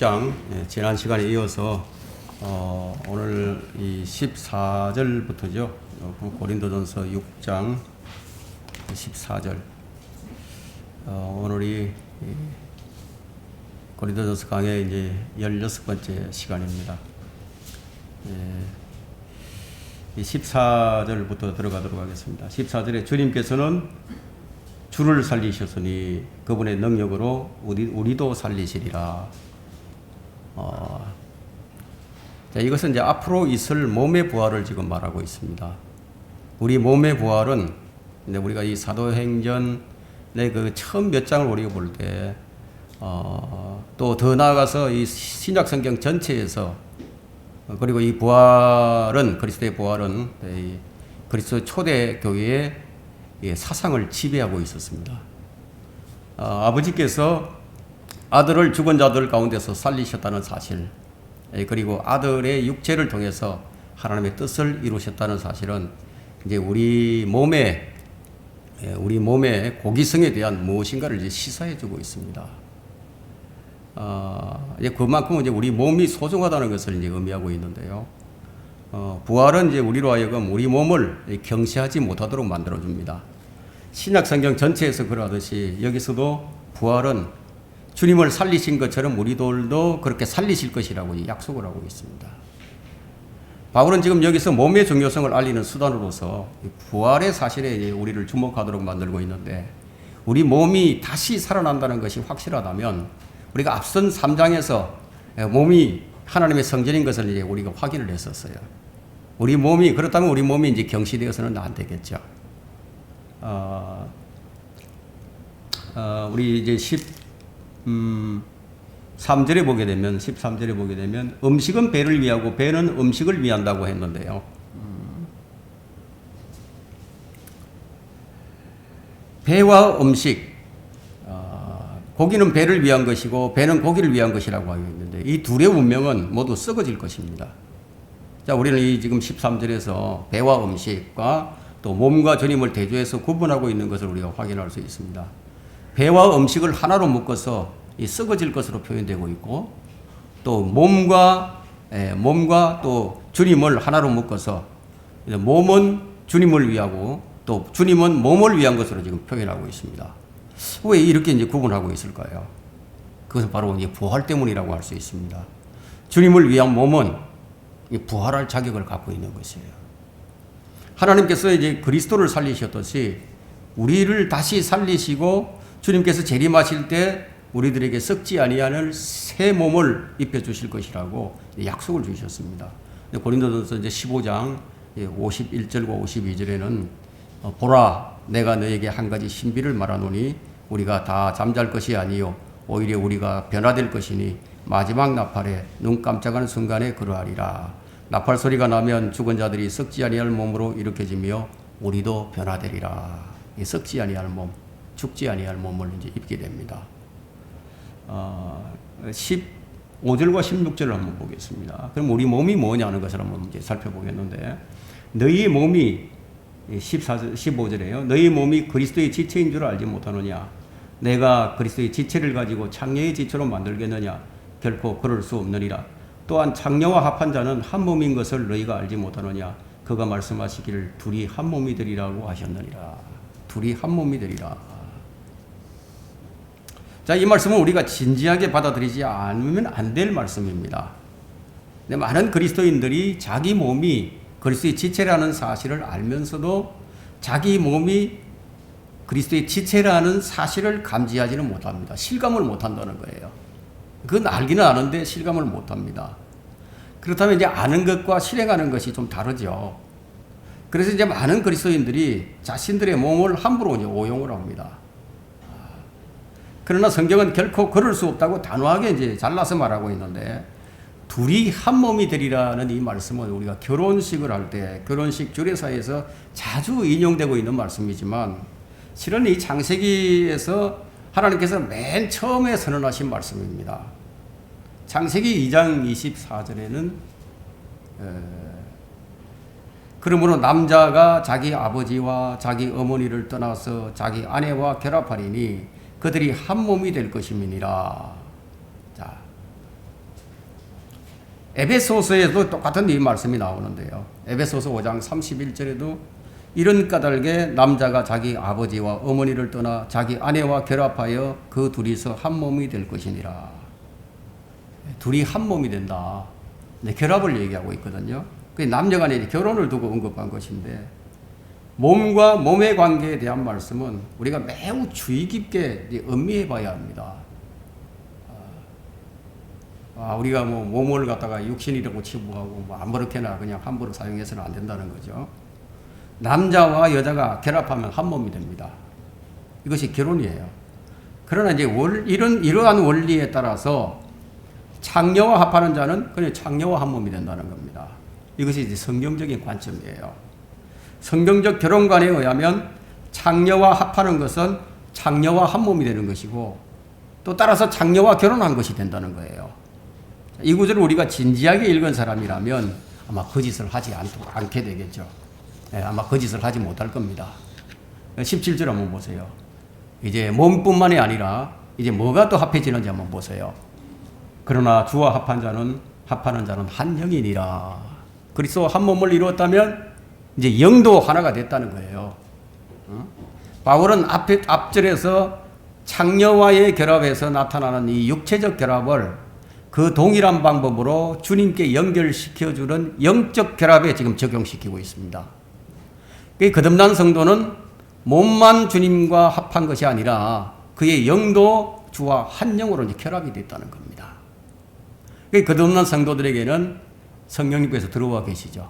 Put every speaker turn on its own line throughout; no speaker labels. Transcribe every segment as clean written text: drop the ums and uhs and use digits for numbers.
6장 지난 시간에 이어서 오늘 이 14절부터죠. 고린도전서 6장 14절. 오늘이 고린도전서 강의 이제 16번째 시간입니다. 이 14절부터 들어가도록 하겠습니다. 14절에 주님께서는 주를 살리셨으니 그분의 능력으로 우리도 살리시리라. 자, 이것은 이제 앞으로 있을 몸의 부활을 지금 말하고 있습니다. 우리 몸의 부활은 이제 우리가 이 사도행전의 그 처음 몇 장을 우리가 볼 때, 또 더 나아가서 이 신약 성경 전체에서 그리고 이 부활은 그리스도의 부활은 이 그리스도 초대 교회의 사상을 지배하고 있었습니다. 아버지께서 아들을 죽은 자들 가운데서 살리셨다는 사실, 그리고 아들의 육체를 통해서 하나님의 뜻을 이루셨다는 사실은 이제 우리 몸의 고기성에 대한 무엇인가를 이제 시사해주고 있습니다. 이제 그만큼 이제 우리 몸이 소중하다는 것을 이제 의미하고 있는데요. 부활은 이제 우리로 하여금 우리 몸을 경시하지 못하도록 만들어줍니다. 신약 성경 전체에서 그러하듯이 여기서도 부활은 주님을 살리신 것처럼 우리들도 그렇게 살리실 것이라고 약속을 하고 있습니다. 바울은 지금 여기서 몸의 중요성을 알리는 수단으로서 부활의 사실에 우리를 주목하도록 만들고 있는데, 우리 몸이 다시 살아난다는 것이 확실하다면 우리가 앞선 3장에서 몸이 하나님의 성전인 것을 이제 우리가 확인을 했었어요. 그렇다면 우리 몸이 이제 경시되어서는 안 되겠죠. 우리 이제 13절에 보게 되면 음식은 배를 위하고 배는 음식을 위한다고 했는데요. 배와 음식, 고기는 배를 위한 것이고 배는 고기를 위한 것이라고 하고 있는데, 이 둘의 운명은 모두 썩어질 것입니다. 자, 우리는 이 지금 13절에서 배와 음식과 또 몸과 주님을 대조해서 구분하고 있는 것을 우리가 확인할 수 있습니다. 배와 음식을 하나로 묶어서 썩어질 것으로 표현되고 있고, 또 몸과 또 주님을 하나로 묶어서 몸은 주님을 위하고 또 주님은 몸을 위한 것으로 지금 표현하고 있습니다. 왜 이렇게 이제 구분하고 있을까요? 그것은 바로 이제 부활 때문이라고 할 수 있습니다. 주님을 위한 몸은 부활할 자격을 갖고 있는 것이에요. 하나님께서 이제 그리스도를 살리셨듯이 우리를 다시 살리시고 주님께서 재림하실 때 우리들에게 썩지 아니하는 새 몸을 입혀 주실 것이라고 약속을 주셨습니다. 고린도전서 이제 15장 51절과 52절에는 보라, 내가 너에게 한 가지 신비를 말하노니 우리가 다 잠잘 것이 아니요 오히려 우리가 변화될 것이니 마지막 나팔에 눈 깜짝하는 순간에 그러하리라. 나팔 소리가 나면 죽은 자들이 썩지 아니할 몸으로 일으켜지며 우리도 변화되리라. 썩지 아니할 몸, 죽지 아니할 몸을 이제 입게 됩니다. 15절과 16절을 한번 보겠습니다. 그럼 우리 몸이 뭐냐는 것을 한번 이제 살펴보겠는데, 너희 몸이 15절에요. 너희 몸이 그리스도의 지체인 줄 알지 못하느냐? 내가 그리스도의 지체를 가지고 창녀의 지체로 만들겠느냐? 결코 그럴 수 없느니라. 또한 창녀와 합한 자는 한 몸인 것을 너희가 알지 못하느냐? 그가 말씀하시기를 둘이 한 몸이 되리라고 하셨느니라. 둘이 한 몸이 되리라. 자, 이 말씀은 우리가 진지하게 받아들이지 않으면 안 될 말씀입니다. 근데 많은 그리스도인들이 자기 몸이 그리스도의 지체라는 사실을 알면서도 자기 몸이 그리스도의 지체라는 사실을 감지하지는 못합니다. 실감을 못한다는 거예요. 그건 알기는 아는데 실감을 못합니다. 그렇다면 이제 아는 것과 실행하는 것이 좀 다르죠. 그래서 이제 많은 그리스도인들이 자신들의 몸을 함부로 이제 오용을 합니다. 그러나 성경은 결코 그럴 수 없다고 단호하게 이제 잘라서 말하고 있는데, 둘이 한 몸이 되리라는 이 말씀은 우리가 결혼식을 할 때 결혼식 주례사에서 자주 인용되고 있는 말씀이지만, 실은 이 창세기에서 하나님께서 맨 처음에 선언하신 말씀입니다. 창세기 2장 24절에는 그러므로 남자가 자기 아버지와 자기 어머니를 떠나서 자기 아내와 결합하리니 그들이 한 몸이 될 것임이니라. 자, 에베소서에도 똑같은 이 말씀이 나오는데요. 에베소서 5장 31절에도 이런 까닭에 남자가 자기 아버지와 어머니를 떠나 자기 아내와 결합하여 그 둘이서 한 몸이 될 것이니라. 둘이 한 몸이 된다. 네, 결합을 얘기하고 있거든요. 그 남녀간의 결혼을 두고 언급한 것인데 몸과 몸의 관계에 대한 말씀은 우리가 매우 주의 깊게 음미해 봐야 합니다. 우리가 뭐 몸을 갖다가 육신이라고 치부하고 뭐 아무렇게나 그냥 함부로 사용해서는 안 된다는 거죠. 남자와 여자가 결합하면 한 몸이 됩니다. 이것이 결혼이에요. 그러나 이제 이러한 원리에 따라서 창녀와 합하는 자는 그냥 창녀와 한 몸이 된다는 겁니다. 이것이 이제 성경적인 관점이에요. 성경적 결혼관에 의하면 창녀와 합하는 것은 창녀와 한 몸이 되는 것이고 또 따라서 창녀와 결혼한 것이 된다는 거예요. 이 구절을 우리가 진지하게 읽은 사람이라면 아마 거짓을 하지 않게 되겠죠. 아마 거짓을 하지 못할 겁니다. 17절 한번 보세요. 이제 몸뿐만이 아니라 이제 뭐가 또 합해지는지 한번 보세요. 그러나 주와 합하는 자는 한 영이니라. 그리스도 한 몸을 이루었다면 이제 영도 하나가 됐다는 거예요. 바울은 앞절에서 창녀와의 결합에서 나타나는 이 육체적 결합을 그 동일한 방법으로 주님께 연결시켜주는 영적 결합에 지금 적용시키고 있습니다. 거듭난 성도는 몸만 주님과 합한 것이 아니라 그의 영도 주와 한 영으로 결합이 됐다는 겁니다. 거듭난 성도들에게는 성령님께서 들어와 계시죠.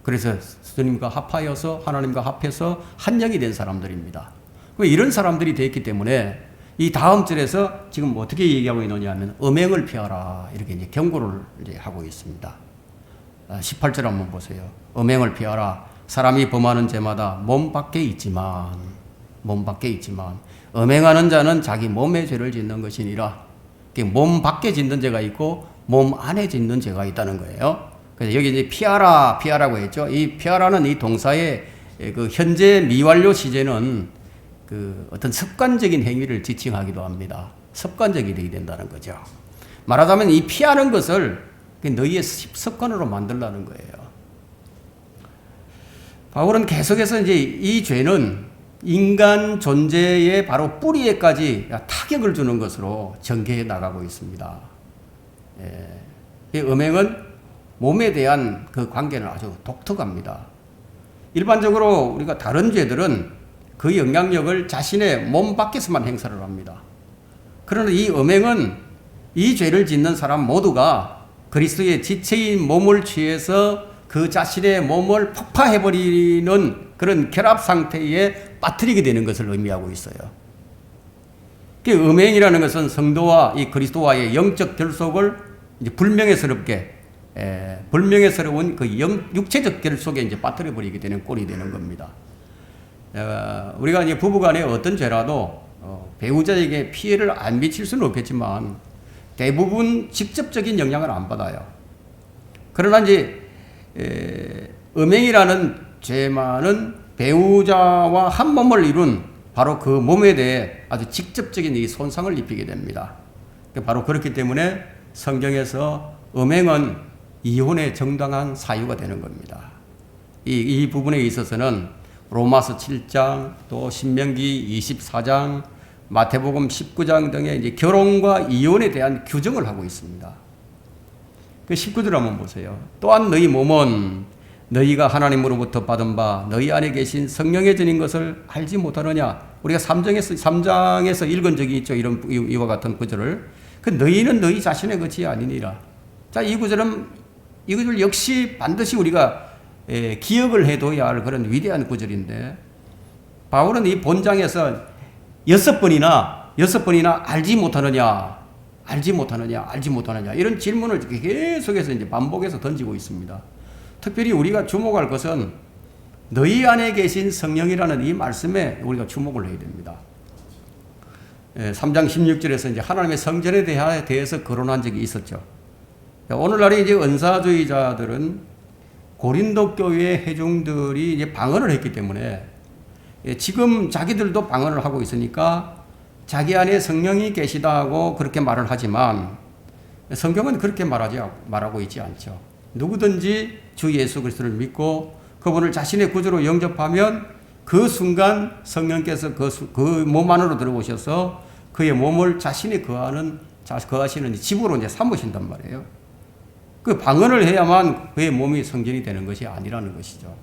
그래서 주님과 합하여서 하나님과 합해서 한 영이 된 사람들입니다. 이런 사람들이 됐기 때문에 이 다음 절에서 지금 어떻게 얘기하고 있느냐 하면 음행을 피하라 이렇게 이제 경고를 이제 하고 있습니다. 18절 한번 보세요. 음행을 피하라. 사람이 범하는 죄마다 몸 밖에 있지만 음행하는 자는 자기 몸에 죄를 짓는 것이니라. 몸 밖에 짓는 죄가 있고 몸 안에 짓는 죄가 있다는 거예요. 그래서 여기 이제 피하라고 했죠. 이 피하라는 이 동사의 그 현재 미완료 시제는 그 어떤 습관적인 행위를 지칭하기도 합니다. 습관적이 되게 된다는 거죠. 말하자면 이 피하는 것을 너희의 습관으로 만들라는 거예요. 바울은 계속해서 이제 이 죄는 인간 존재의 바로 뿌리에까지 타격을 주는 것으로 전개해 나가고 있습니다. 이 음행은 몸에 대한 그 관계는 아주 독특합니다. 일반적으로 우리가 다른 죄들은 그 영향력을 자신의 몸 밖에서만 행사를 합니다. 그러나 이 음행은 이 죄를 짓는 사람 모두가 그리스도의 지체인 몸을 취해서 그 자신의 몸을 폭파해버리는 그런 결합 상태에 빠뜨리게 되는 것을 의미하고 있어요. 음행이라는 것은 성도와 이 그리스도와의 영적 결속을 이제 불명예스러운 그 육체적 결속에 이제 빠뜨려 버리게 되는 꼴이 되는 겁니다. 우리가 이제 부부간에 어떤 죄라도 배우자에게 피해를 안 미칠 수는 없겠지만 대부분 직접적인 영향을 안 받아요. 그러나 이제 음행이라는 죄만은 배우자와 한 몸을 이룬 바로 그 몸에 대해 아주 직접적인 이 손상을 입히게 됩니다. 바로 그렇기 때문에 성경에서 음행은 이혼의 정당한 사유가 되는 겁니다. 이 부분에 있어서는 로마서 7장, 또 신명기 24장, 마태복음 19장 등의 이제 결혼과 이혼에 대한 규정을 하고 있습니다. 그 19절 한번 보세요. 또한 너희 몸은 너희가 하나님으로부터 받은 바 너희 안에 계신 성령의 전인 것을 알지 못하느냐. 우리가 3장에서 읽은 적이 있죠. 이와 같은 구절을. 그 너희는 너희 자신의 것이 아니니라. 자, 이 구절 역시 반드시 우리가 기억을 해둬야 할 그런 위대한 구절인데 바울은 이 본장에서 6번이나 알지 못하느냐 이런 질문을 계속해서 이제 반복해서 던지고 있습니다. 특별히 우리가 주목할 것은 너희 안에 계신 성령이라는 이 말씀에 우리가 주목을 해야 됩니다. 3장 16절에서 이제 하나님의 성전에 대해서 거론한 적이 있었죠. 오늘날에 이제 은사주의자들은 고린도 교회 회중들이 이제 방언을 했기 때문에 지금 자기들도 방언을 하고 있으니까 자기 안에 성령이 계시다고 그렇게 말을 하지만 성경은 그렇게 말하고 있지 않죠. 누구든지 주 예수 그리스도를 믿고 그분을 자신의 구주로 영접하면 그 순간 성령께서 그 몸 안으로 들어오셔서 그의 몸을 자신이 거하시는 집으로 이제 삼으신단 말이에요. 그 방언을 해야만 그의 몸이 성전이 되는 것이 아니라는 것이죠.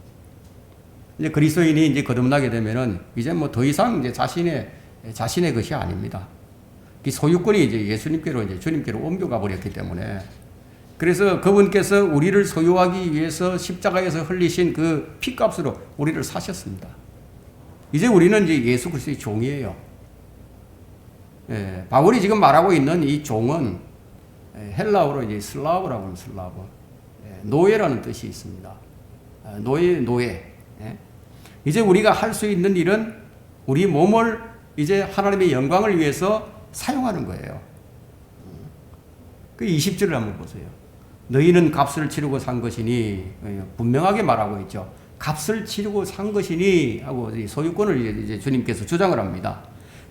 이제 그리스도인이 이제 거듭나게 되면은 이제 뭐 더 이상 이제 자신의 것이 아닙니다. 그 소유권이 이제 예수님께로 이제 주님께로 옮겨가 버렸기 때문에 그래서 그분께서 우리를 소유하기 위해서 십자가에서 흘리신 그 피값으로 우리를 사셨습니다. 이제 우리는 이제 예수 그리스도의 종이에요. 예, 바울이 지금 말하고 있는 이 종은 헬라어로 이제 슬라브라고 하는 슬라브, 노예라는 뜻이 있습니다. 노예. 예. 이제 우리가 할 수 있는 일은 우리 몸을 이제 하나님의 영광을 위해서 사용하는 거예요. 그 20절을 한번 보세요. 너희는 값을 치르고 산 것이니, 분명하게 말하고 있죠. 값을 치르고 산 것이니 하고 소유권을 이제 주님께서 주장을 합니다.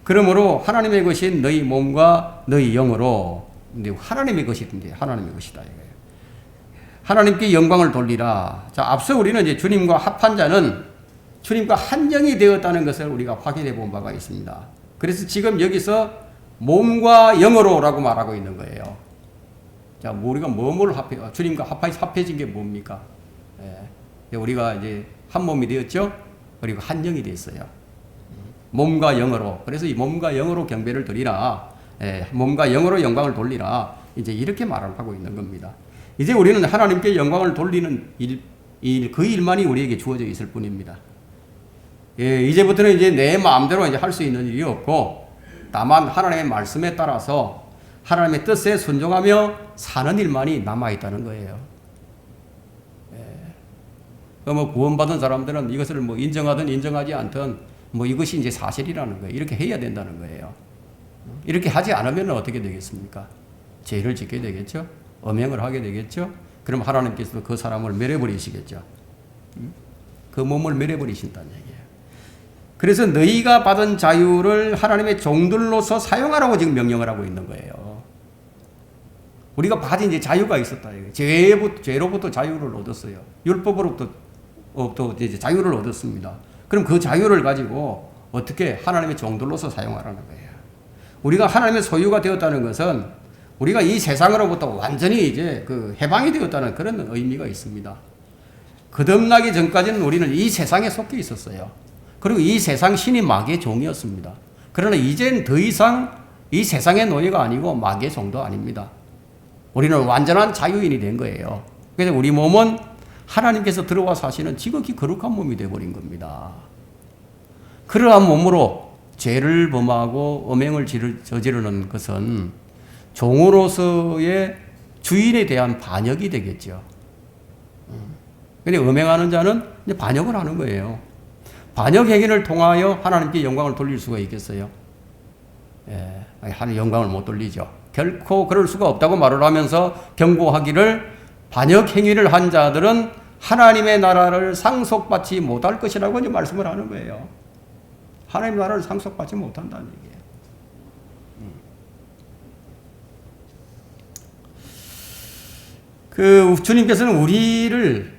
그러므로 하나님의 것인 너희 몸과 너희 영으로, 근데 하나님의 것이던데 하나님의 것이다 이거예요. 하나님께 영광을 돌리라. 자, 앞서 우리는 이제 주님과 합한 자는 주님과 한 영이 되었다는 것을 우리가 확인해 본 바가 있습니다. 그래서 지금 여기서 몸과 영으로라고 말하고 있는 거예요. 자, 우리가 몸을 주님과 합해진 게 뭡니까? 예, 우리가 이제 한 몸이 되었죠? 그리고 한 영이 됐어요. 몸과 영으로. 그래서 이 몸과 영으로 경배를 드리라. 예, 몸과 영으로 영광을 돌리라. 이제 이렇게 말을 하고 있는 겁니다. 이제 우리는 하나님께 영광을 돌리는 그 일만이 우리에게 주어져 있을 뿐입니다. 예, 이제부터는 이제 내 마음대로 이제 할 수 있는 일이 없고, 다만 하나님의 말씀에 따라서 하나님의 뜻에 순종하며 사는 일만이 남아있다는 거예요. 예. 뭐 구원받은 사람들은 이것을 뭐 인정하든 인정하지 않든 뭐 이것이 이제 사실이라는 거예요. 이렇게 해야 된다는 거예요. 이렇게 하지 않으면 어떻게 되겠습니까? 죄를 짓게 되겠죠? 음행을 하게 되겠죠? 그럼 하나님께서도 그 사람을 멸해버리시겠죠? 그 몸을 멸해버리신다는 얘기예요. 그래서 너희가 받은 자유를 하나님의 종들로서 사용하라고 지금 명령을 하고 있는 거예요. 우리가 받은 이제 자유가 있었다. 죄로부터 자유를 얻었어요. 율법으로부터 이제 자유를 얻었습니다. 그럼 그 자유를 가지고 어떻게 하나님의 종들로서 사용하라는 거예요. 우리가 하나님의 소유가 되었다는 것은 우리가 이 세상으로부터 완전히 이제 그 해방이 되었다는 그런 의미가 있습니다. 거듭나기 전까지는 우리는 이 세상에 속해 있었어요. 그리고 이 세상 신이 마귀의 종이었습니다. 그러나 이젠 더 이상 이 세상의 노예가 아니고 마귀의 종도 아닙니다. 우리는 완전한 자유인이 된 거예요. 그래서 우리 몸은 하나님께서 들어와 사시는 지극히 거룩한 몸이 되어버린 겁니다. 그러한 몸으로 죄를 범하고 음행을 저지르는 것은 종으로서의 주인에 대한 반역이 되겠죠. 근데 음행하는 자는 이제 반역을 하는 거예요. 반역 행위를 통하여 하나님께 영광을 돌릴 수가 있겠어요? 예, 하나님 영광을 못 돌리죠. 결코 그럴 수가 없다고 말을 하면서 경고하기를 반역 행위를 한 자들은 하나님의 나라를 상속받지 못할 것이라고 이제 말씀을 하는 거예요. 하나님의 나라를 상속받지 못한다는 얘기예요. 그 주님께서는 우리를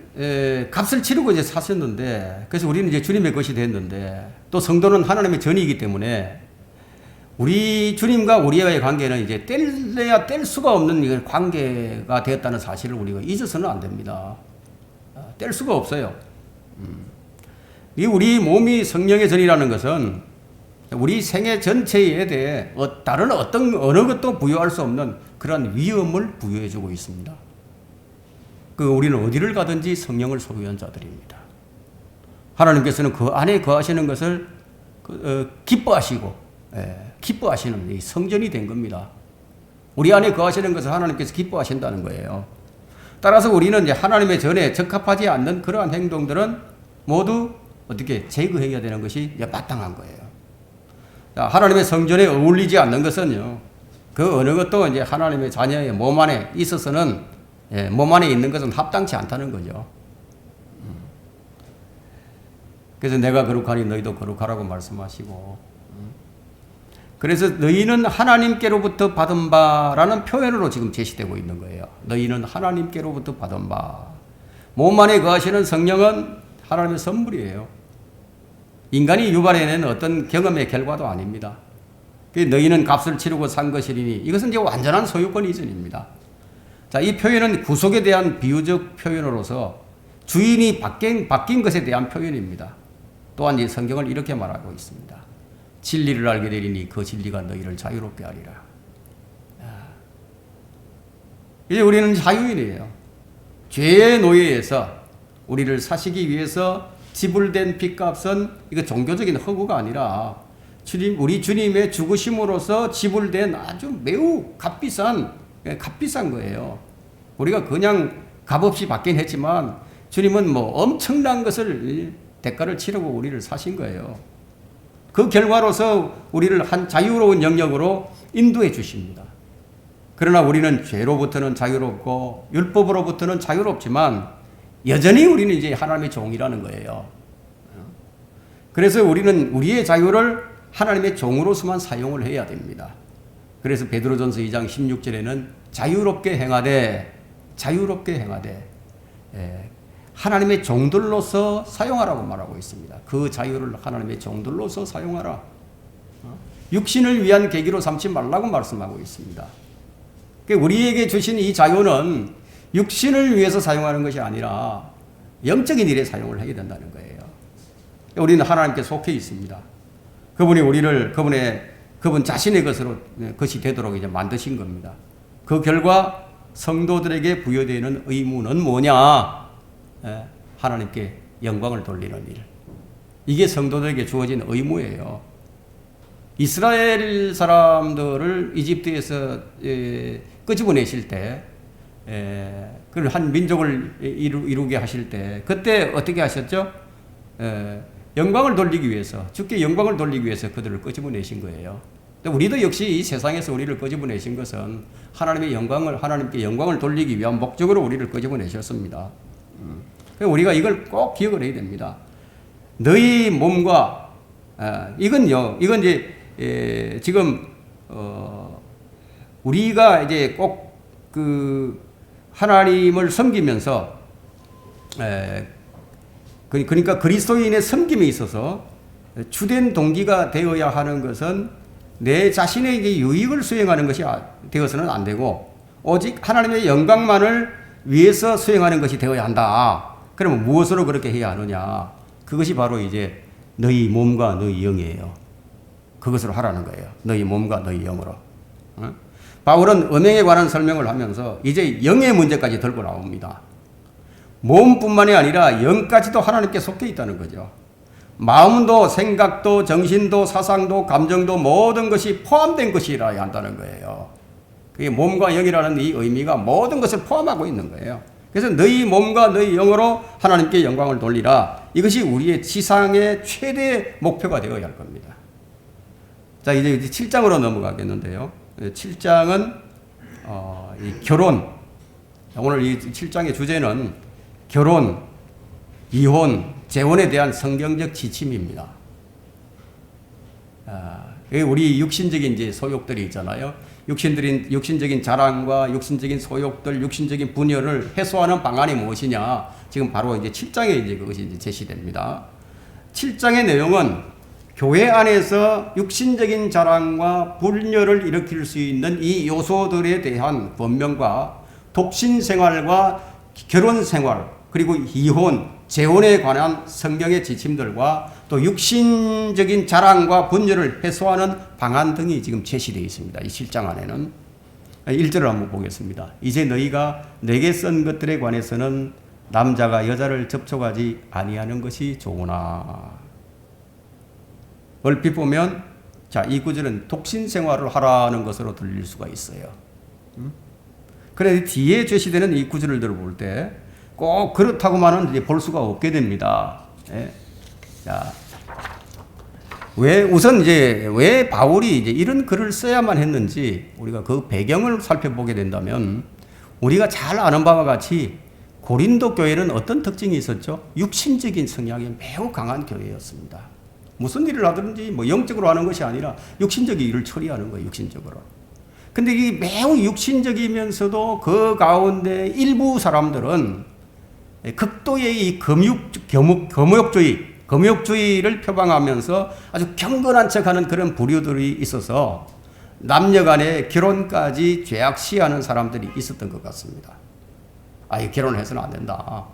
값을 치르고 이제 사셨는데, 그래서 우리는 이제 주님의 것이 됐는데, 또 성도는 하나님의 전이기 때문에 우리 주님과 우리와의 관계는 이제 뗄래야 뗄 수가 없는 관계가 되었다는 사실을 우리가 잊어서는 안 됩니다. 뗄 수가 없어요. 이 우리 몸이 성령의 전이라는 것은 우리 생애 전체에 대해 다른 어느 것도 부여할 수 없는 그런 위엄을 부여해주고 있습니다. 우리는 어디를 가든지 성령을 소유한 자들입니다. 하나님께서는 그 안에 거하시는 것을 기뻐하시고, 기뻐하시는 이 성전이 된 겁니다. 우리 안에 거하시는 것을 하나님께서 기뻐하신다는 거예요. 따라서 우리는 이제 하나님의 전에 적합하지 않는 그러한 행동들은 모두 어떻게 제거해야 되는 것이 마땅한 거예요. 하나님의 성전에 어울리지 않는 것은요, 그 어느 것도 이제 하나님의 자녀의 몸 안에 있어서는 몸 안에 있는 것은 합당치 않다는 거죠. 그래서 내가 거룩하니 너희도 거룩하라고 말씀하시고, 그래서 너희는 하나님께로부터 받은 바라는 표현으로 지금 제시되고 있는 거예요. 너희는 하나님께로부터 받은 바. 몸 안에 거하시는 성령은 하나님의 선물이에요. 인간이 유발해낸 어떤 경험의 결과도 아닙니다. 너희는 값을 치르고 산 것이니 이것은 이제 완전한 소유권 이전입니다. 자, 이 표현은 구속에 대한 비유적 표현으로서 주인이 바뀐 것에 대한 표현입니다. 또한 이 성경을 이렇게 말하고 있습니다. 진리를 알게 되리니 그 진리가 너희를 자유롭게 하리라. 이제 우리는 자유인이에요. 죄의 노예에서 우리를 사시기 위해서 지불된 핏값은 이거 종교적인 허구가 아니라 우리 주님의 죽으심으로써 지불된 아주 매우 값비싼 거예요. 우리가 그냥 값없이 받긴 했지만 주님은 뭐 엄청난 것을 대가를 치르고 우리를 사신 거예요. 그 결과로서 우리를 한 자유로운 영역으로 인도해 주십니다. 그러나 우리는 죄로부터는 자유롭고 율법으로부터는 자유롭지만 여전히 우리는 이제 하나님의 종이라는 거예요. 그래서 우리는 우리의 자유를 하나님의 종으로서만 사용을 해야 됩니다. 그래서 베드로전서 2장 16절에는 자유롭게 행하되 하나님의 종들로서 사용하라고 말하고 있습니다. 그 자유를 하나님의 종들로서 사용하라. 육신을 위한 계기로 삼지 말라고 말씀하고 있습니다. 우리에게 주신 이 자유는 육신을 위해서 사용하는 것이 아니라 영적인 일에 사용을 해야 된다는 거예요. 우리는 하나님께 속해 있습니다. 그분이 우리를 그분 자신의 것이 되도록 이제 만드신 겁니다. 그 결과 성도들에게 부여되는 의무는 뭐냐? 하나님께 영광을 돌리는 일. 이게 성도들에게 주어진 의무예요. 이스라엘 사람들을 이집트에서 끄집어내실 때, 한 민족을 이루게 하실 때, 그때 어떻게 하셨죠? 영광을 돌리기 위해서, 주께 영광을 돌리기 위해서 그들을 끄집어내신 거예요. 우리도 역시 이 세상에서 우리를 끄집어내신 것은 하나님께 영광을 돌리기 위한 목적으로 우리를 끄집어내셨습니다. 우리가 이걸 꼭 기억을 해야 됩니다. 너희 몸과, 이건 이제, 지금, 우리가 이제 꼭 하나님을 섬기면서, 그러니까 그리스도인의 섬김에 있어서 주된 동기가 되어야 하는 것은 내 자신에게 유익을 수행하는 것이 되어서는 안 되고 오직 하나님의 영광만을 위해서 수행하는 것이 되어야 한다. 그러면 무엇으로 그렇게 해야 하느냐? 그것이 바로 이제 너희 몸과 너희 영이에요. 그것으로 하라는 거예요. 너희 몸과 너희 영으로. 바울은 음행에 관한 설명을 하면서 이제 영의 문제까지 들고 나옵니다. 몸뿐만이 아니라 영까지도 하나님께 속해 있다는 거죠. 마음도 생각도 정신도 사상도 감정도 모든 것이 포함된 것이라야 한다는 거예요. 그게 몸과 영이라는 이 의미가 모든 것을 포함하고 있는 거예요. 그래서 너희 몸과 너희 영으로 하나님께 영광을 돌리라. 이것이 우리의 지상의 최대 목표가 되어야 할 겁니다. 자, 이제 7장으로 넘어가겠는데요. 7장은 이 결혼. 오늘 이 7장의 주제는 결혼, 이혼, 재혼에 대한 성경적 지침입니다. 우리 육신적인 이제 소욕들이 있잖아요. 육신적인 자랑과 육신적인 소욕들, 육신적인 분열을 해소하는 방안이 무엇이냐? 지금 바로 이제 7장에 이제 그것이 이제 제시됩니다. 7장의 내용은 교회 안에서 육신적인 자랑과 분열을 일으킬 수 있는 이 요소들에 대한 권면과 독신 생활과 결혼 생활, 그리고 이혼, 재혼에 관한 성경의 지침들과 또 육신적인 자랑과 분열을 해소하는 방안 등이 지금 제시되어 있습니다. 이 7장 안에는. 1절을 한번 보겠습니다. 이제 너희가 내게 쓴 것들에 관해서는 남자가 여자를 접촉하지 아니하는 것이 좋으나. 얼핏 보면 이 구절은 독신 생활을 하라는 것으로 들릴 수가 있어요. 그런데 뒤에 제시되는 이 구절을 들어볼 때 꼭 그렇다고만은 이제 볼 수가 없게 됩니다. 예. 자, 왜 바울이 이제 이런 글을 써야만 했는지 우리가 그 배경을 살펴보게 된다면 우리가 잘 아는 바와 같이 고린도 교회는 어떤 특징이 있었죠? 육신적인 성향이 매우 강한 교회였습니다. 무슨 일을 하든지 뭐 영적으로 하는 것이 아니라 육신적인 일을 처리하는 거예요. 육신적으로. 근데 이 매우 육신적이면서도 그 가운데 일부 사람들은 극도의 이 금욕주의를 표방하면서 아주 경건한 척하는 그런 부류들이 있어서 남녀간의 결혼까지 죄악시하는 사람들이 있었던 것 같습니다. 결혼을 해서는 안 된다.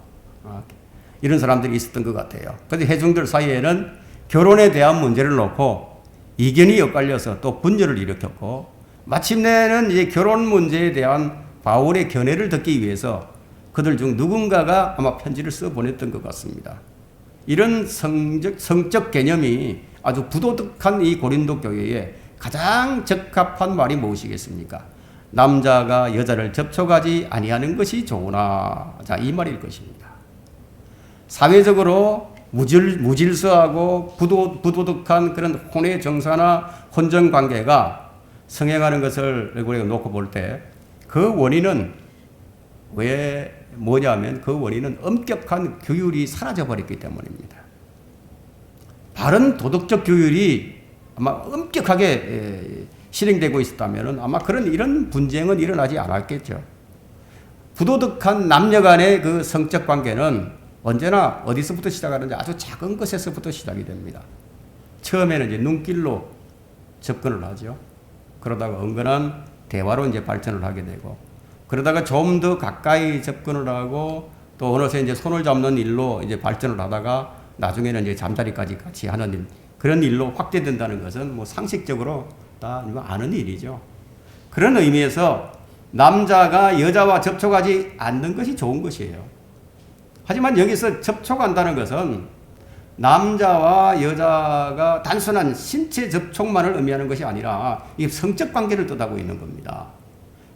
이런 사람들이 있었던 것 같아요. 그런데 회중들 사이에는 결혼에 대한 문제를 놓고 이견이 엇갈려서 또 분열을 일으켰고, 마침내는 이제 결혼 문제에 대한 바울의 견해를 듣기 위해서 그들 중 누군가가 아마 편지를 써 보냈던 것 같습니다. 이런 성적 개념이 아주 부도덕한 이 고린도 교회에 가장 적합한 말이 무엇이겠습니까? 남자가 여자를 접촉하지 아니하는 것이 좋으나, 자, 이 말일 것입니다. 사회적으로 무질서하고 부도덕한 그런 혼의 정사나 혼전 관계가 성행하는 것을 우리가 놓고 볼 때 그 원인은 왜 뭐냐면 그 원인은 엄격한 규율이 사라져버렸기 때문입니다. 바른 도덕적 규율이 아마 엄격하게 실행되고 있었다면 아마 이런 분쟁은 일어나지 않았겠죠. 부도덕한 남녀 간의 그 성적 관계는 언제나 어디서부터 시작하는지 아주 작은 것에서부터 시작이 됩니다. 처음에는 이제 눈길로 접근을 하죠. 그러다가 은근한 대화로 이제 발전을 하게 되고, 그러다가 좀 더 가까이 접근을 하고 또 어느새 이제 손을 잡는 일로 이제 발전을 하다가 나중에는 이제 잠자리까지 같이 하는 일, 그런 일로 확대된다는 것은 뭐 상식적으로 다 아는 일이죠. 그런 의미에서 남자가 여자와 접촉하지 않는 것이 좋은 것이에요. 하지만 여기서 접촉한다는 것은 남자와 여자가 단순한 신체 접촉만을 의미하는 것이 아니라 이 성적 관계를 뜻하고 있는 겁니다.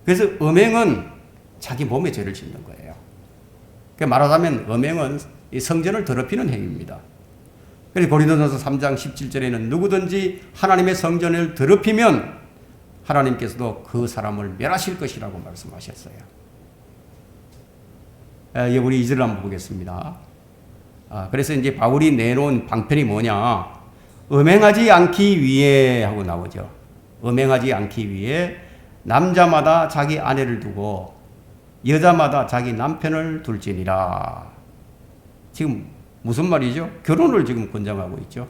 그래서 음행은 자기 몸에 죄를 짓는 거예요. 그러니까 말하자면 음행은 이 성전을 더럽히는 행위입니다. 그래서 고린도전서 3장 17절에는 누구든지 하나님의 성전을 더럽히면 하나님께서도 그 사람을 멸하실 것이라고 말씀하셨어요. 우리 2절을 한번 보겠습니다. 그래서 이제 바울이 내놓은 방편이 뭐냐? 음행하지 않기 위해 하고 나오죠. 음행하지 않기 위해 남자마다 자기 아내를 두고 여자마다 자기 남편을 둘지니라. 지금 무슨 말이죠? 결혼을 지금 권장하고 있죠.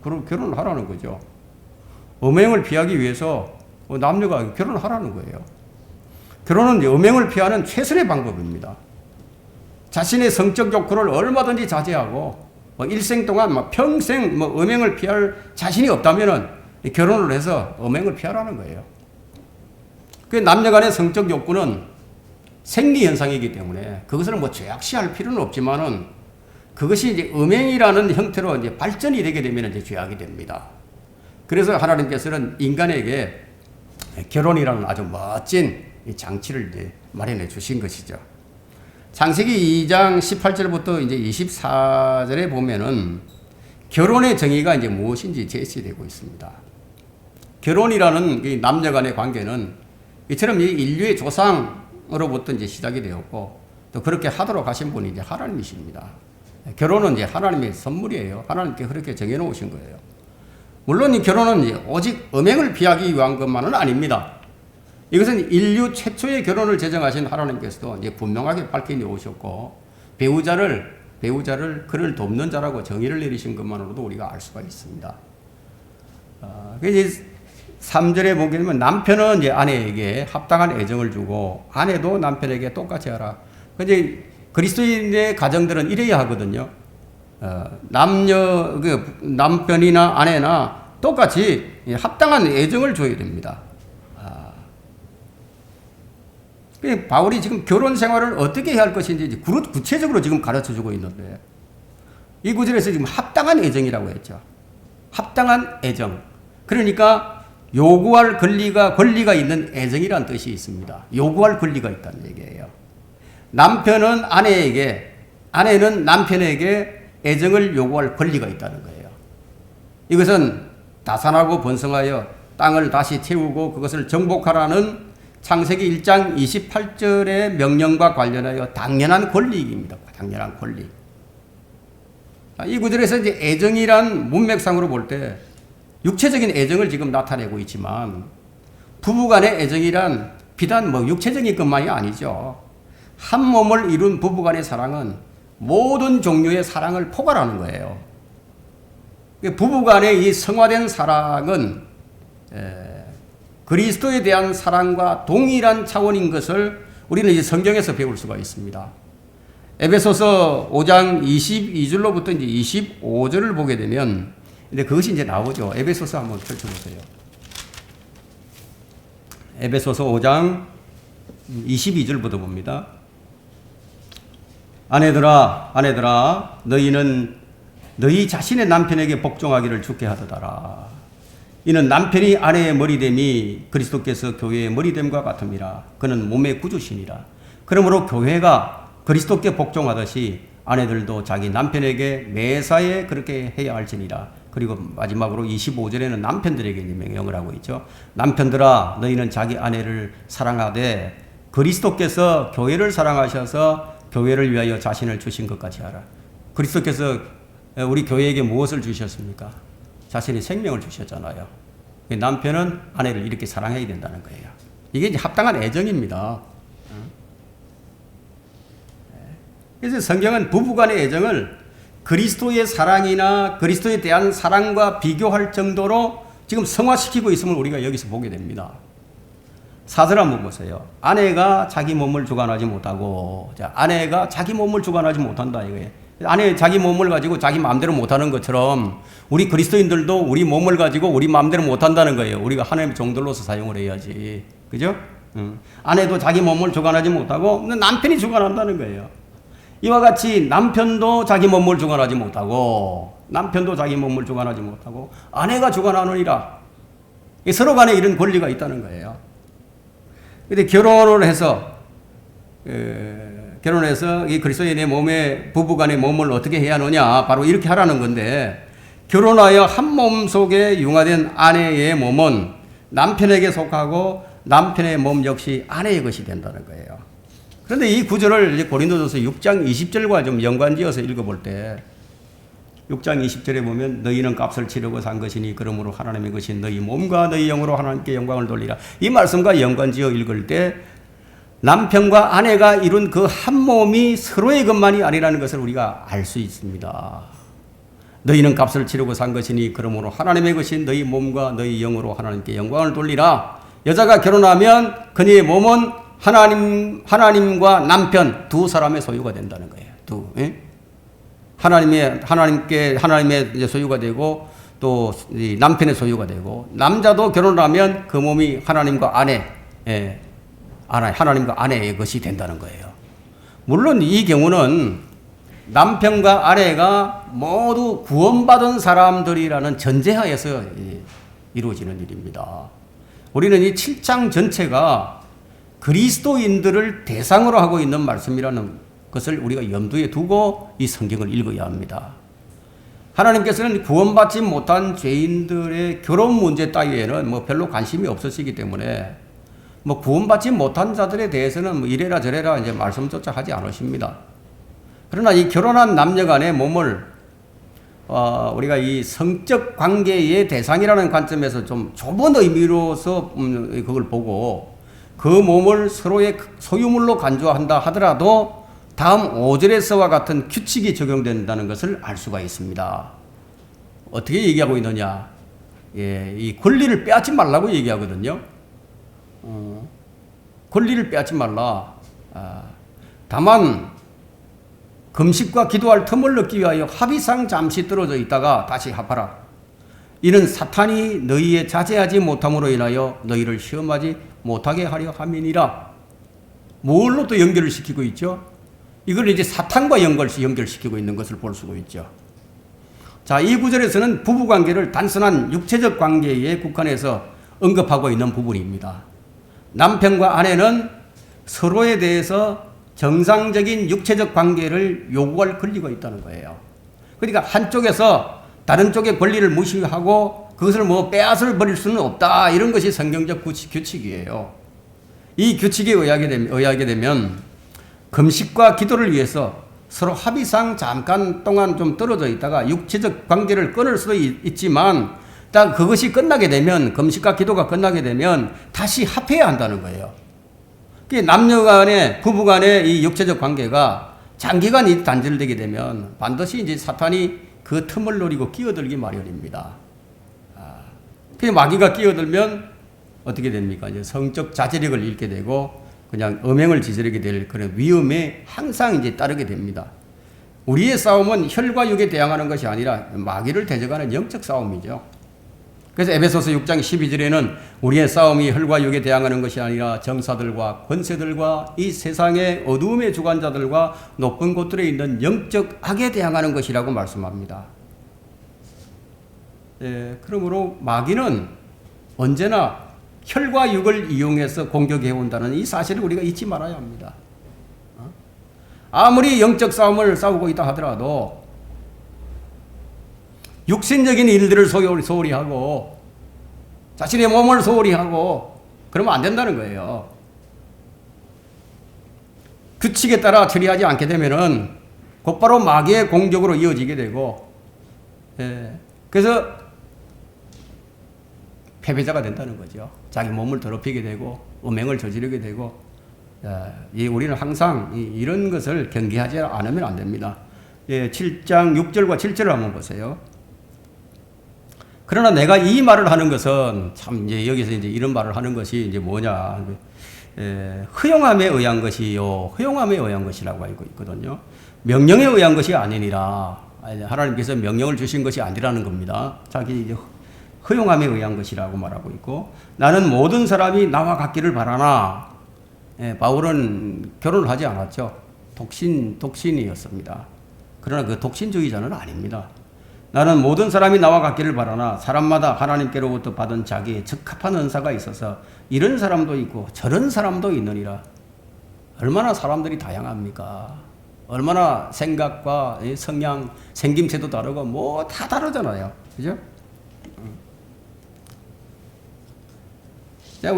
그럼 결혼을 하라는 거죠. 음행을 피하기 위해서 남녀가 결혼을 하라는 거예요. 결혼은 음행을 피하는 최선의 방법입니다. 자신의 성적 욕구를 얼마든지 자제하고 일생 동안 평생 음행을 피할 자신이 없다면 결혼을 해서 음행을 피하라는 거예요. 그 남녀 간의 성적 욕구는 생리 현상이기 때문에 그것을 죄악시할 필요는 없지만은 그것이 이제 음행이라는 형태로 이제 발전이 되게 되면 이제 죄악이 됩니다. 그래서 하나님께서는 인간에게 결혼이라는 아주 멋진 장치를 이제 마련해 주신 것이죠. 창세기 2장 18절부터 이제 24절에 보면은 결혼의 정의가 이제 무엇인지 제시되고 있습니다. 결혼이라는 이 남녀 간의 관계는 이처럼 인류의 조상으로부터 이제 시작이 되었고 또 그렇게 하도록 하신 분이 이제 하나님이십니다. 결혼은 이제 하나님의 선물이에요. 하나님께 그렇게 정해놓으신 거예요. 물론 이 결혼은 오직 음행을 피하기 위한 것만은 아닙니다. 이것은 인류 최초의 결혼을 제정하신 하나님께서도 이제 분명하게 밝혀 놓으셨고 배우자를 그를 돕는 자라고 정의를 내리신 것만으로도 우리가 알 수가 있습니다. 그래서 3절에 보게 되면 남편은 이제 아내에게 합당한 애정을 주고 아내도 남편에게 똑같이 하라. 근데 그리스도인의 가정들은 이래야 하거든요. 남편이나 아내나 똑같이 합당한 애정을 줘야 됩니다. 바울이 지금 결혼 생활을 어떻게 해야 할 것인지 구체적으로 지금 가르쳐 주고 있는데 이 구절에서 지금 합당한 애정이라고 했죠. 합당한 애정. 그러니까 요구할 권리가 있는 애정이라는 뜻이 있습니다. 요구할 권리가 있다는 얘기예요. 남편은 아내에게, 아내는 남편에게 애정을 요구할 권리가 있다는 거예요. 이것은 다산하고 번성하여 땅을 다시 채우고 그것을 정복하라는 창세기 1장 28절의 명령과 관련하여 당연한 권리입니다. 당연한 권리. 이 구절에서 이제 애정이란 문맥상으로 볼 때 육체적인 애정을 지금 나타내고 있지만 부부간의 애정이란 비단 뭐 육체적인 것만이 아니죠. 한 몸을 이룬 부부간의 사랑은 모든 종류의 사랑을 포괄하는 거예요. 부부간의 이 성화된 사랑은 그리스도에 대한 사랑과 동일한 차원인 것을 우리는 이제 성경에서 배울 수가 있습니다. 에베소서 5장 22절로부터 이제 25절을 보게 되면 근데 그것이 이제 나오죠. 에베소서 한번 펼쳐보세요. 에베소서 5장 22절부터 봅니다. 아내들아 너희는 너희 자신의 남편에게 복종하기를 주께 하도다라. 이는 남편이 아내의 머리됨이 그리스도께서 교회의 머리됨과 같음이라. 그는 몸의 구주시니라. 그러므로 교회가 그리스도께 복종하듯이 아내들도 자기 남편에게 매사에 그렇게 해야 할지니라. 그리고 마지막으로 25절에는 남편들에게 명령을 하고 있죠. 남편들아 너희는 자기 아내를 사랑하되 그리스도께서 교회를 사랑하셔서 교회를 위하여 자신을 주신 것 같이 하라. 그리스도께서 우리 교회에게 무엇을 주셨습니까? 자신의 생명을 주셨잖아요. 남편은 아내를 이렇게 사랑해야 된다는 거예요. 이게 이제 합당한 애정입니다. 그래서 성경은 부부간의 애정을 그리스도의 사랑이나 그리스도에 대한 사랑과 비교할 정도로 지금 성화시키고 있음을 우리가 여기서 보게 됩니다. 4절 한번 보세요. 아내가 자기 몸을 주관하지 못하고, 아내가 자기 몸을 주관하지 못한다 이거예요. 아내 자기 몸을 가지고 자기 마음대로 못하는 것처럼 우리 그리스도인들도 우리 몸을 가지고 우리 마음대로 못한다는 거예요. 우리가 하나님의 종들로서 사용을 해야지. 그죠? 아내도 자기 몸을 주관하지 못하고 남편이 주관한다는 거예요. 이와 같이 남편도 자기 몸을 주관하지 못하고 아내가 주관하느니라. 서로 간에 이런 권리가 있다는 거예요. 근데 결혼해서 이 그리스도인의 몸에 부부간의 몸을 어떻게 해야 하느냐 바로 이렇게 하라는 건데 결혼하여 한 몸 속에 융화된 아내의 몸은 남편에게 속하고 남편의 몸 역시 아내의 것이 된다는 거예요. 그런데 이 구절을 이제 고린도전서 6장 20절과 좀 연관지어서 읽어볼 때 6장 20절에 보면 너희는 값을 치르고 산 것이니 그러므로 하나님의 것이 너희 몸과 너희 영으로 하나님께 영광을 돌리라. 이 말씀과 연관지어 읽을 때 남편과 아내가 이룬 그 한 몸이 서로의 것만이 아니라는 것을 우리가 알 수 있습니다. 너희는 값을 치르고 산 것이니 그러므로 하나님의 것이 너희 몸과 너희 영으로 하나님께 영광을 돌리라. 여자가 결혼하면 그녀의 몸은 하나님과 남편 두 사람의 소유가 된다는 거예요. 하나님의 이제 소유가 되고 또 남편의 소유가 되고 남자도 결혼하면 그 몸이 하나님과 하나님과 아내의 것이 된다는 거예요. 물론 이 경우는 남편과 아내가 모두 구원받은 사람들이라는 전제하에서 이루어지는 일입니다. 우리는 이 7장 전체가 그리스도인들을 대상으로 하고 있는 말씀이라는 것을 우리가 염두에 두고 이 성경을 읽어야 합니다. 하나님께서는 구원받지 못한 죄인들의 결혼 문제 따위에는 별로 관심이 없으시기 때문에 구원받지 못한 자들에 대해서는 이래라 저래라 이제 말씀조차 하지 않으십니다. 그러나 이 결혼한 남녀 간의 몸을 우리가 이 성적 관계의 대상이라는 관점에서 좀 좁은 의미로서 그걸 보고 그 몸을 서로의 소유물로 간주한다 하더라도 다음 5절에서와 같은 규칙이 적용된다는 것을 알 수가 있습니다. 어떻게 얘기하고 있느냐? 이 권리를 빼앗지 말라고 얘기하거든요. 권리를 빼앗지 말라. 다만 금식과 기도할 틈을 얻기 위하여 합의상 잠시 떨어져 있다가 다시 합하라. 이는 사탄이 너희의 자제하지 못함으로 인하여 너희를 시험하지 못하게 하려 함이니라. 뭘로 또 연결을 시키고 있죠? 이걸 이제 사탄과 연결시키고 있는 것을 볼 수가 있죠. 자, 이 구절에서는 부부관계를 단순한 육체적 관계에 국한해서 언급하고 있는 부분입니다. 남편과 아내는 서로에 대해서 정상적인 육체적 관계를 요구할 권리가 있다는 거예요. 그러니까 한쪽에서 다른 쪽의 권리를 무시하고 그것을 빼앗을 버릴 수는 없다. 이런 것이 성경적 규칙이에요. 이 규칙에 의하게 되면 금식과 기도를 위해서 서로 합의상 잠깐 동안 좀 떨어져 있다가 육체적 관계를 끊을 수도 있지만 딱 그것이 끝나게 되면 금식과 기도가 끝나게 되면 다시 합해야 한다는 거예요. 남녀 간에 부부 간의 이 육체적 관계가 장기간 단절되게 되면 반드시 이제 사탄이 그 틈을 노리고 끼어들기 마련입니다. 그 마귀가 끼어들면 어떻게 됩니까? 이제 성적 자제력을 잃게 되고 그냥 음행을 저지르게 될 그런 위험에 항상 이제 따르게 됩니다. 우리의 싸움은 혈과 육에 대항하는 것이 아니라 마귀를 대적하는 영적 싸움이죠. 그래서 에베소서 6장 12절에는 우리의 싸움이 혈과 육에 대항하는 것이 아니라 정사들과 권세들과 이 세상의 어두움의 주관자들과 높은 곳들에 있는 영적 악에 대항하는 것이라고 말씀합니다. 그러므로 마귀는 언제나 혈과 육을 이용해서 공격해 온다는 이 사실을 우리가 잊지 말아야 합니다. 아무리 영적 싸움을 싸우고 있다 하더라도 육신적인 일들을 소홀히 하고 자신의 몸을 소홀히 하고 그러면 안 된다는 거예요. 규칙에 따라 처리하지 않게 되면은 곧바로 마귀의 공격으로 이어지게 되고, 그래서 패배자가 된다는 거죠. 자기 몸을 더럽히게 되고 음행을 저지르게 되고, 우리는 항상 이런 것을 경계하지 않으면 안 됩니다. 7장 6절과 7절을 한번 보세요. 그러나 내가 이 말을 하는 것은 참 이제 여기서 이제 이런 말을 하는 것이 이제 뭐냐, 허용함에 의한 것이요, 허용함에 의한 것이라고 알고 있거든요. 명령에 의한 것이 아니니라. 하나님께서 명령을 주신 것이 아니라는 겁니다. 자기 이제 허용함에 의한 것이라고 말하고 있고, 나는 모든 사람이 나와 같기를 바라나. 바울은 결혼을 하지 않았죠. 독신이었습니다. 그러나 그 독신주의자는 아닙니다. 나는 모든 사람이 나와 같기를 바라나 사람마다 하나님께로부터 받은 자기에 적합한 은사가 있어서 이런 사람도 있고 저런 사람도 있느니라. 얼마나 사람들이 다양합니까? 얼마나 생각과 성향, 생김새도 다르고 뭐 다 다르잖아요. 그죠?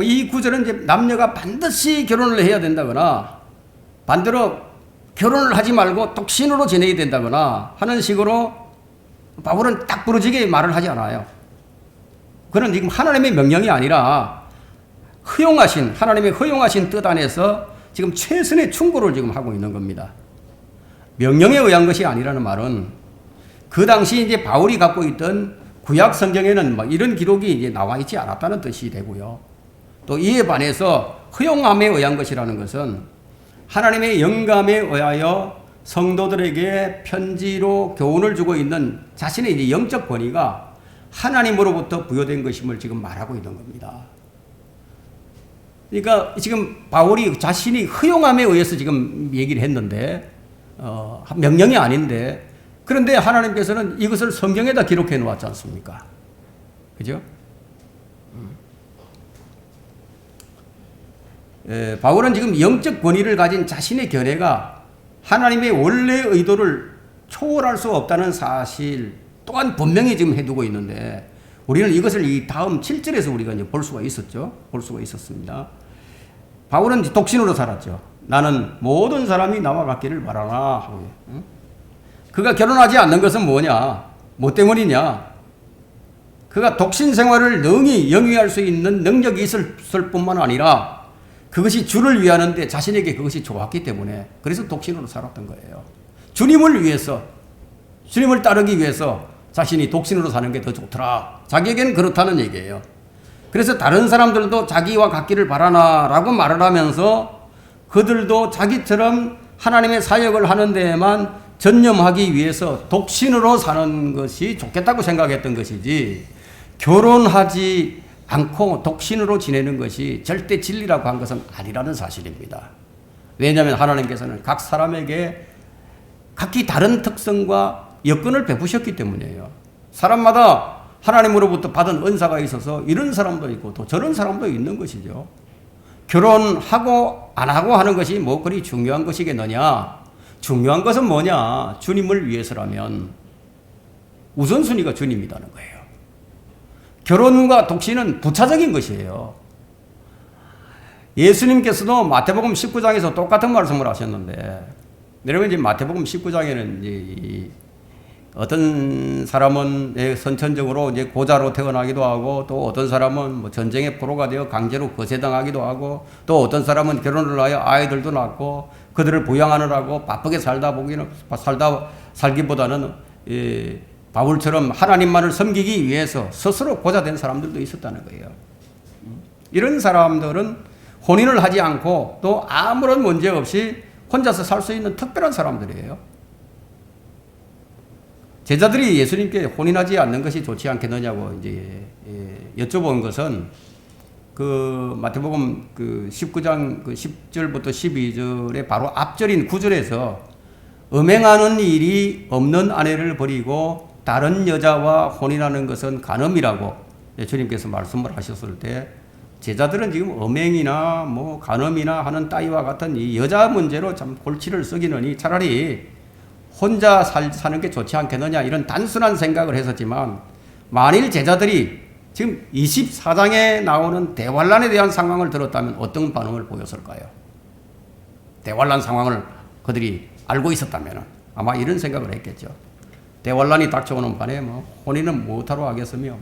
이 구절은 이제 남녀가 반드시 결혼을 해야 된다거나 반대로 결혼을 하지 말고 독신으로 지내야 된다거나 하는 식으로 바울은 딱 부러지게 말을 하지 않아요. 그는 지금 하나님의 명령이 아니라 하나님의 허용하신 뜻 안에서 지금 최선의 충고를 지금 하고 있는 겁니다. 명령에 의한 것이 아니라는 말은 그 당시 이제 바울이 갖고 있던 구약 성경에는 막 이런 기록이 이제 나와 있지 않았다는 뜻이 되고요. 또 이에 반해서 허용함에 의한 것이라는 것은 하나님의 영감에 의하여 성도들에게 편지로 교훈을 주고 있는 자신의 이제 영적 권위가 하나님으로부터 부여된 것임을 지금 말하고 있는 겁니다. 그러니까 지금 바울이 자신이 허용함에 의해서 지금 얘기를 했는데, 명령이 아닌데, 그런데 하나님께서는 이것을 성경에다 기록해 놓았지 않습니까? 그죠? 바울은 지금 영적 권위를 가진 자신의 견해가 하나님의 원래 의도를 초월할 수 없다는 사실 또한 분명히 지금 해두고 있는데, 우리는 이것을 이 다음 7절에서 우리가 이제 볼 수가 있었습니다. 바울은 독신으로 살았죠. 나는 모든 사람이 나와 같기를 바라나. 그가 결혼하지 않는 것은 뭐냐? 뭐 때문이냐? 그가 독신 생활을 능히 영위할 수 있는 능력이 있을 뿐만 아니라 그것이 주를 위하는데 자신에게 그것이 좋았기 때문에 그래서 독신으로 살았던 거예요. 주님을 위해서, 주님을 따르기 위해서 자신이 독신으로 사는 게 더 좋더라. 자기에게는 그렇다는 얘기예요. 그래서 다른 사람들도 자기와 같기를 바라나라고 말을 하면서 그들도 자기처럼 하나님의 사역을 하는 데에만 전념하기 위해서 독신으로 사는 것이 좋겠다고 생각했던 것이지, 결혼하지 않고 독신으로 지내는 것이 절대 진리라고 한 것은 아니라는 사실입니다. 왜냐하면 하나님께서는 각 사람에게 각기 다른 특성과 여건을 베푸셨기 때문이에요. 사람마다 하나님으로부터 받은 은사가 있어서 이런 사람도 있고 또 저런 사람도 있는 것이죠. 결혼하고 안 하고 하는 것이 뭐 그리 중요한 것이겠느냐? 중요한 것은 뭐냐? 주님을 위해서라면 우선순위가 주님이라는 거예요. 결혼과 독신은 부차적인 것이에요. 예수님께서도 마태복음 19장에서 똑같은 말씀을 하셨는데, 여러분 이제 마태복음 19장에는 이제 어떤 사람은 선천적으로 이제 고자로 태어나기도 하고, 또 어떤 사람은 뭐 전쟁의 포로가 되어 강제로 거세당하기도 하고, 또 어떤 사람은 결혼을 하여 아이들도 낳고 그들을 부양하느라고 바쁘게 살기보다는 바울처럼 하나님만을 섬기기 위해서 스스로 고자된 사람들도 있었다는 거예요. 이런 사람들은 혼인을 하지 않고 또 아무런 문제 없이 혼자서 살 수 있는 특별한 사람들이에요. 제자들이 예수님께 혼인하지 않는 것이 좋지 않겠느냐고 이제 여쭤본 것은 그 마태복음 그 19장 그 10절부터 12절의 바로 앞절인 9절에서 음행하는 일이 없는 아내를 버리고 다른 여자와 혼인하는 것은 간음이라고 예수님께서 말씀을 하셨을 때, 제자들은 지금 음행이나 뭐 간음이나 하는 따위와 같은 이 여자 문제로 참 골치를 썩이느니 차라리 혼자 사는 게 좋지 않겠느냐, 이런 단순한 생각을 했었지만, 만일 제자들이 지금 24장에 나오는 대환란에 대한 상황을 들었다면 어떤 반응을 보였을까요? 대환란 상황을 그들이 알고 있었다면 아마 이런 생각을 했겠죠. 대환란이 닥쳐오는 판에 뭐 혼인은 무엇하러 하겠으며,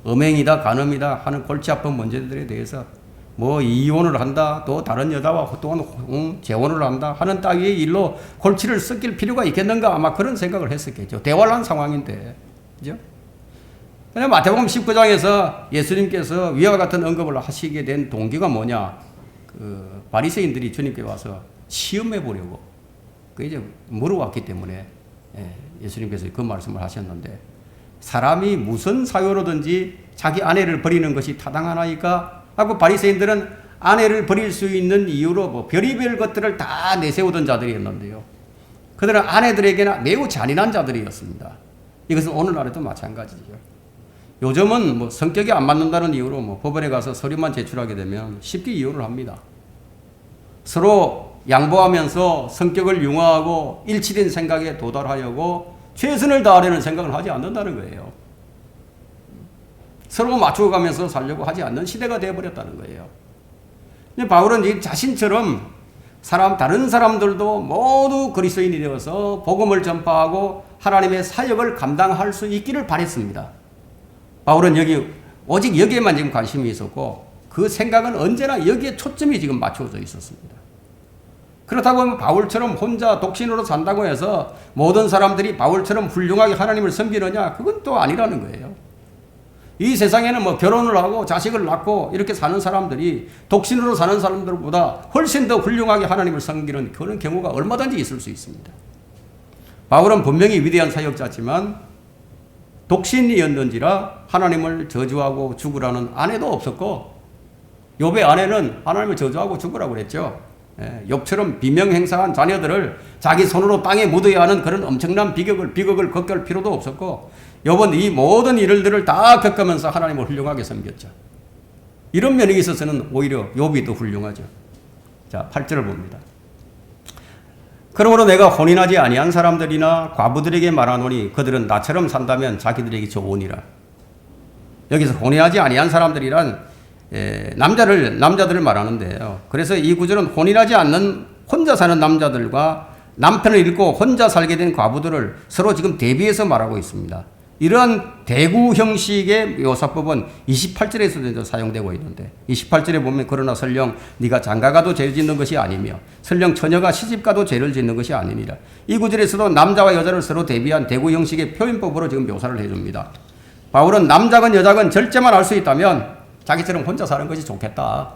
음행이다 간음이다 하는 골치 아픈 문제들에 대해서 뭐 이혼을 한다, 또 다른 여자와 또한 재혼을 한다 하는 따위의 일로 골치를 썩일 필요가 있겠는가, 아마 그런 생각을 했었겠죠. 대환란 상황인데, 그죠? 그냥 마태복음 19장에서 예수님께서 위와 같은 언급을 하시게 된 동기가 뭐냐? 그 바리새인들이 주님께 와서 시험해 보려고 그 이제 물어왔기 때문에 예수님께서 그 말씀을 하셨는데, 사람이 무슨 사유로든지 자기 아내를 버리는 것이 타당하나이까 하고 바리새인들은 아내를 버릴 수 있는 이유로 뭐 별의별 것들을 다 내세우던 자들이었는데요. 그들은 아내들에게는 매우 잔인한 자들이었습니다. 이것은 오늘날에도 마찬가지죠. 요즘은 뭐 성격이 안 맞는다는 이유로 뭐 법원에 가서 서류만 제출하게 되면 쉽게 이혼을 합니다. 서로 양보하면서 성격을 융화하고 일치된 생각에 도달하려고 최선을 다하려는 생각을 하지 않는다는 거예요. 서로 맞춰가면서 살려고 하지 않는 시대가 되어버렸다는 거예요. 바울은 자신처럼 다른 사람들도 모두 그리스도인이 되어서 복음을 전파하고 하나님의 사역을 감당할 수 있기를 바랬습니다. 바울은 오직 여기에만 지금 관심이 있었고, 그 생각은 언제나 여기에 초점이 지금 맞춰져 있었습니다. 그렇다고 바울처럼 혼자 독신으로 산다고 해서 모든 사람들이 바울처럼 훌륭하게 하나님을 섬기느냐? 그건 또 아니라는 거예요. 이 세상에는 뭐 결혼을 하고 자식을 낳고 이렇게 사는 사람들이 독신으로 사는 사람들보다 훨씬 더 훌륭하게 하나님을 섬기는 그런 경우가 얼마든지 있을 수 있습니다. 바울은 분명히 위대한 사역자지만 독신이었는지라 하나님을 저주하고 죽으라는 아내도 없었고, 욥의 아내는 하나님을 저주하고 죽으라고 그랬죠. 욥처럼 비명행사한 자녀들을 자기 손으로 땅에 묻어야 하는 그런 엄청난 비극을 겪을 필요도 없었고, 욥은 이 모든 일들을 다 겪으면서 하나님을 훌륭하게 섬겼죠. 이런 면에 있어서는 오히려 욥이 더 훌륭하죠. 자, 8절을 봅니다. 그러므로 내가 혼인하지 아니한 사람들이나 과부들에게 말하노니 그들은 나처럼 산다면 자기들에게 좋으니라. 여기서 혼인하지 아니한 사람들이란 남자들을 말하는데요. 그래서 이 구절은 혼인하지 않는 혼자 사는 남자들과 남편을 잃고 혼자 살게 된 과부들을 서로 지금 대비해서 말하고 있습니다. 이러한 대구 형식의 묘사법은 28절에서도 사용되고 있는데, 28절에 보면 그러나 설령 네가 장가가도 죄를 짓는 것이 아니며 설령 처녀가 시집가도 죄를 짓는 것이 아니니라. 이 구절에서도 남자와 여자를 서로 대비한 대구 형식의 표현법으로 지금 묘사를 해줍니다. 바울은 남자건 여자건 절제만 할 수 있다면 자기처럼 혼자 사는 것이 좋겠다.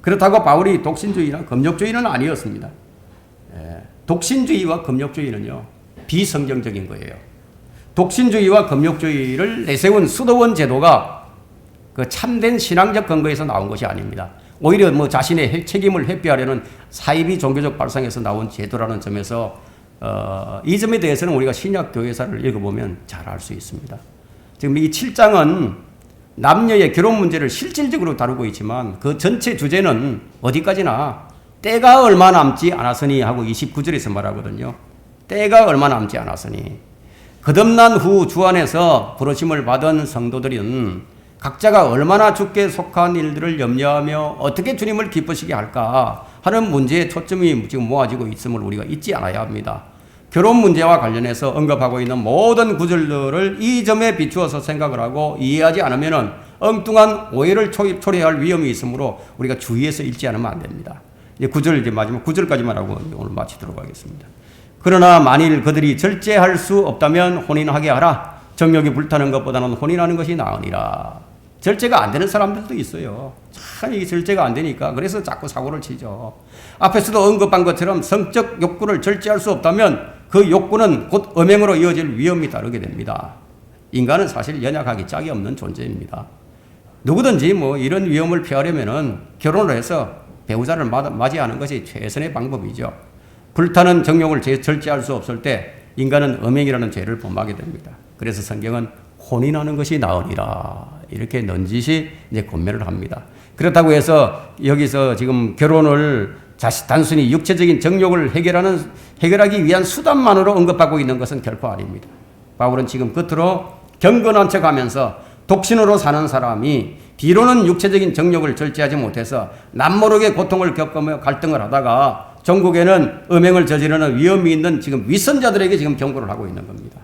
그렇다고 바울이 독신주의나 금욕주의는 아니었습니다. 독신주의와 금욕주의는요, 비성경적인 거예요. 독신주의와 금욕주의를 내세운 수도원 제도가 그 참된 신앙적 근거에서 나온 것이 아닙니다. 오히려 뭐 자신의 책임을 회피하려는 사이비 종교적 발상에서 나온 제도라는 점에서 이 점에 대해서는 우리가 신약 교회사를 읽어보면 잘 알 수 있습니다. 지금 이 7장은 남녀의 결혼 문제를 실질적으로 다루고 있지만 그 전체 주제는 어디까지나 때가 얼마 남지 않았으니 하고 29절에서 말하거든요. 때가 얼마 남지 않았으니. 거듭난 후 주 안에서 부르심을 받은 성도들은 각자가 얼마나 주께 속한 일들을 염려하며 어떻게 주님을 기쁘시게 할까 하는 문제에 초점이 지금 모아지고 있음을 우리가 잊지 않아야 합니다. 결혼 문제와 관련해서 언급하고 있는 모든 구절들을 이 점에 비추어서 생각을 하고 이해하지 않으면은 엉뚱한 오해를 초래할 위험이 있으므로 우리가 주의해서 읽지 않으면 안 됩니다. 이제 이제 마지막 9절까지만 하고 오늘 마치도록 하겠습니다. 그러나 만일 그들이 절제할 수 없다면 혼인하게 하라. 정욕이 불타는 것보다는 혼인하는 것이 나으니라. 절제가 안 되는 사람들도 있어요. 참 이게 절제가 안 되니까 그래서 자꾸 사고를 치죠. 앞에서도 언급한 것처럼 성적 욕구를 절제할 수 없다면 그 욕구는 곧 음행으로 이어질 위험이 따르게 됩니다. 인간은 사실 연약하기 짝이 없는 존재입니다. 누구든지 뭐 이런 위험을 피하려면은 결혼을 해서 배우자를 맞이하는 것이 최선의 방법이죠. 불타는 정욕을 절제할 수 없을 때 인간은 음행이라는 죄를 범하게 됩니다. 그래서 성경은 혼인하는 것이 나으니라 이렇게 넌지시 이제 권면을 합니다. 그렇다고 해서 여기서 지금 결혼을 단순히 육체적인 정욕을 해결하기 위한 수단만으로 언급하고 있는 것은 결코 아닙니다. 바울은 지금 끝으로 경건한 척하면서 독신으로 사는 사람이 뒤로는 육체적인 정욕을 절제하지 못해서 남모르게 고통을 겪으며 갈등을 하다가 전국에는 음행을 저지르는 위험이 있는 지금 위선자들에게 지금 경고를 하고 있는 겁니다.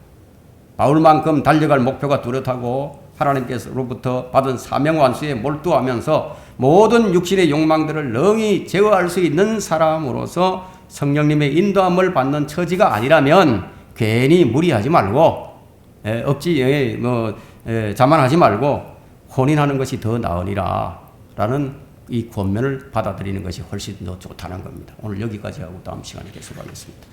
바울만큼 달려갈 목표가 뚜렷하고 하나님께서로부터 받은 사명 완수에 몰두하면서 모든 육신의 욕망들을 능히 제어할 수 있는 사람으로서 성령님의 인도함을 받는 처지가 아니라면 괜히 무리하지 말고 자만하지 말고 혼인하는 것이 더 나으니라 라는 이 권면을 받아들이는 것이 훨씬 더 좋다는 겁니다. 오늘 여기까지 하고 다음 시간에 계속하겠습니다.